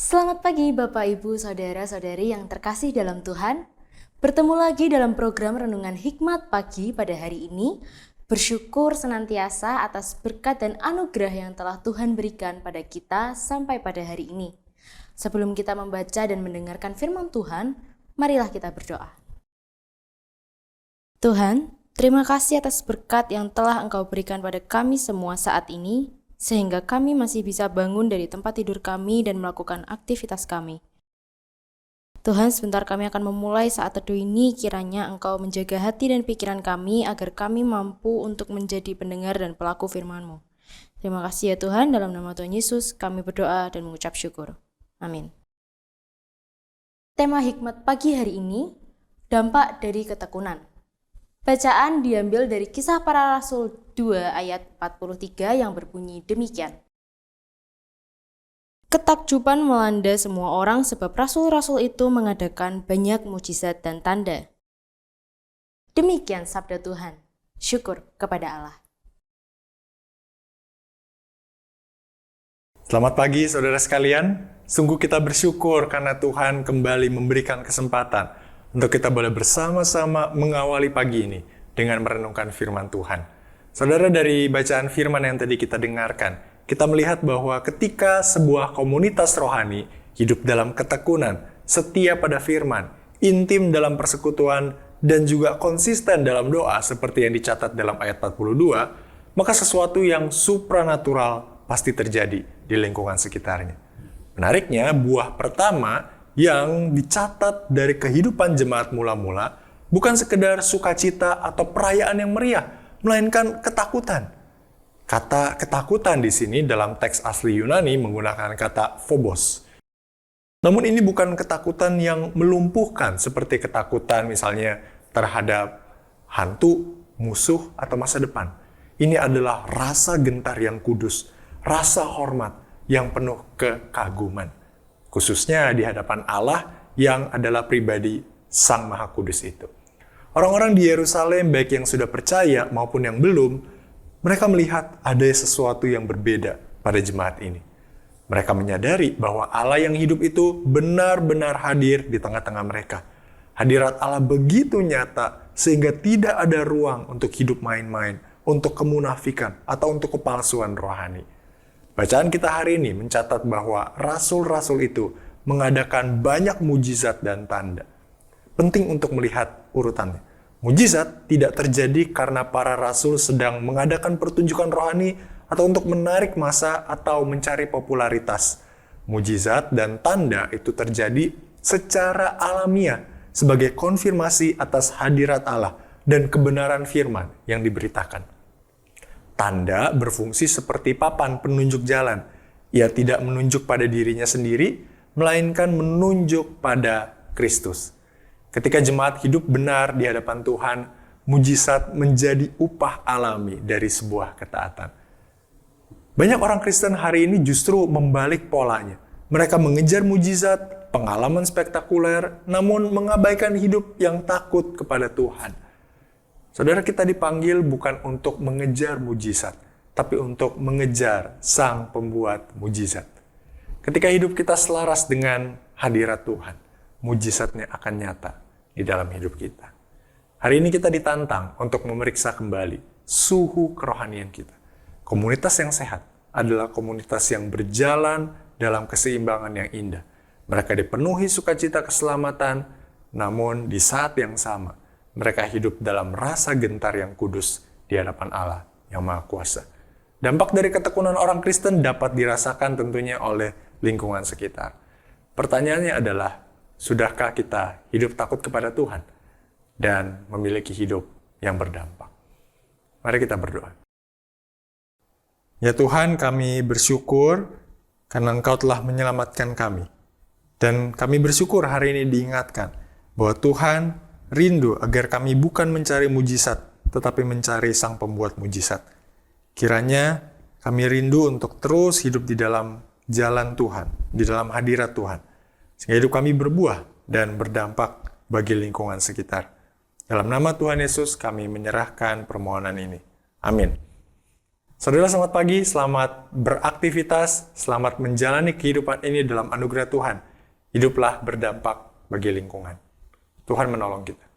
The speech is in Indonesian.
Selamat pagi Bapak Ibu Saudara-saudari yang terkasih dalam Tuhan. Bertemu lagi dalam program Renungan Hikmat Pagi pada hari ini. Bersyukur senantiasa atas berkat dan anugerah yang telah Tuhan berikan pada kita sampai pada hari ini. Sebelum kita membaca dan mendengarkan firman Tuhan, marilah kita berdoa. Tuhan, terima kasih atas berkat yang telah Engkau berikan pada kami semua saat ini, sehingga kami masih bisa bangun dari tempat tidur kami dan melakukan aktivitas kami. Tuhan, sebentar kami akan memulai saat teduh ini, kiranya Engkau menjaga hati dan pikiran kami agar kami mampu untuk menjadi pendengar dan pelaku firman-Mu. Terima kasih ya Tuhan, dalam nama Tuhan Yesus kami berdoa dan mengucap syukur. Amin. Tema hikmat pagi hari ini, dampak dari ketekunan. Bacaan diambil dari Kisah Para Rasul 2 ayat 43 yang berbunyi demikian. Ketakjuban melanda semua orang sebab rasul-rasul itu mengadakan banyak mujizat dan tanda. Demikian sabda Tuhan. Syukur kepada Allah. Selamat pagi saudara sekalian. Sungguh kita bersyukur karena Tuhan kembali memberikan kesempatan untuk kita boleh bersama-sama mengawali pagi ini dengan merenungkan firman Tuhan. Saudara, dari bacaan firman yang tadi kita dengarkan, kita melihat bahwa ketika sebuah komunitas rohani hidup dalam ketekunan, setia pada firman, intim dalam persekutuan, dan juga konsisten dalam doa seperti yang dicatat dalam ayat 42, maka sesuatu yang supranatural pasti terjadi di lingkungan sekitarnya. Menariknya, buah pertama yang dicatat dari kehidupan jemaat mula-mula bukan sekedar sukacita atau perayaan yang meriah, melainkan ketakutan. Kata ketakutan di sini dalam teks asli Yunani menggunakan kata phobos. Namun ini bukan ketakutan yang melumpuhkan seperti ketakutan misalnya terhadap hantu, musuh, atau masa depan. Ini adalah rasa gentar yang kudus, rasa hormat yang penuh kekaguman. Khususnya di hadapan Allah yang adalah pribadi Sang Maha Kudus itu. Orang-orang di Yerusalem, baik yang sudah percaya maupun yang belum, mereka melihat ada sesuatu yang berbeda pada jemaat ini. Mereka menyadari bahwa Allah yang hidup itu benar-benar hadir di tengah-tengah mereka. Hadirat Allah begitu nyata sehingga tidak ada ruang untuk hidup main-main, untuk kemunafikan, atau untuk kepalsuan rohani. Bacaan kita hari ini mencatat bahwa rasul-rasul itu mengadakan banyak mujizat dan tanda. Penting untuk melihat urutannya. Mujizat tidak terjadi karena para rasul sedang mengadakan pertunjukan rohani atau untuk menarik massa atau mencari popularitas. Mujizat dan tanda itu terjadi secara alamiah sebagai konfirmasi atas hadirat Allah dan kebenaran firman yang diberitakan. Tanda berfungsi seperti papan penunjuk jalan. Ia tidak menunjuk pada dirinya sendiri, melainkan menunjuk pada Kristus. Ketika jemaat hidup benar di hadapan Tuhan, mujizat menjadi upah alami dari sebuah ketaatan. Banyak orang Kristen hari ini justru membalik polanya. Mereka mengejar mujizat, pengalaman spektakuler, namun mengabaikan hidup yang takut kepada Tuhan. Saudara, kita dipanggil bukan untuk mengejar mujizat, tapi untuk mengejar Sang Pembuat mujizat. Ketika hidup kita selaras dengan hadirat Tuhan, mujizatnya akan nyata di dalam hidup kita. Hari ini kita ditantang untuk memeriksa kembali suhu kerohanian kita. Komunitas yang sehat adalah komunitas yang berjalan dalam keseimbangan yang indah. Mereka dipenuhi sukacita keselamatan, namun di saat yang sama, mereka hidup dalam rasa gentar yang kudus di hadapan Allah yang Maha Kuasa. Dampak dari ketekunan orang Kristen dapat dirasakan tentunya oleh lingkungan sekitar. Pertanyaannya adalah, sudahkah kita hidup takut kepada Tuhan dan memiliki hidup yang berdampak? Mari kita berdoa. Ya Tuhan, kami bersyukur karena Engkau telah menyelamatkan kami. Dan kami bersyukur hari ini diingatkan bahwa Tuhan rindu agar kami bukan mencari mujizat, tetapi mencari Sang Pembuat mujizat. Kiranya kami rindu untuk terus hidup di dalam jalan Tuhan, di dalam hadirat Tuhan, sehingga hidup kami berbuah dan berdampak bagi lingkungan sekitar. Dalam nama Tuhan Yesus kami menyerahkan permohonan ini. Amin. Saudara, selamat pagi, selamat beraktivitas, selamat menjalani kehidupan ini dalam anugerah Tuhan. Hiduplah berdampak bagi lingkungan. Tuhan menolong kita.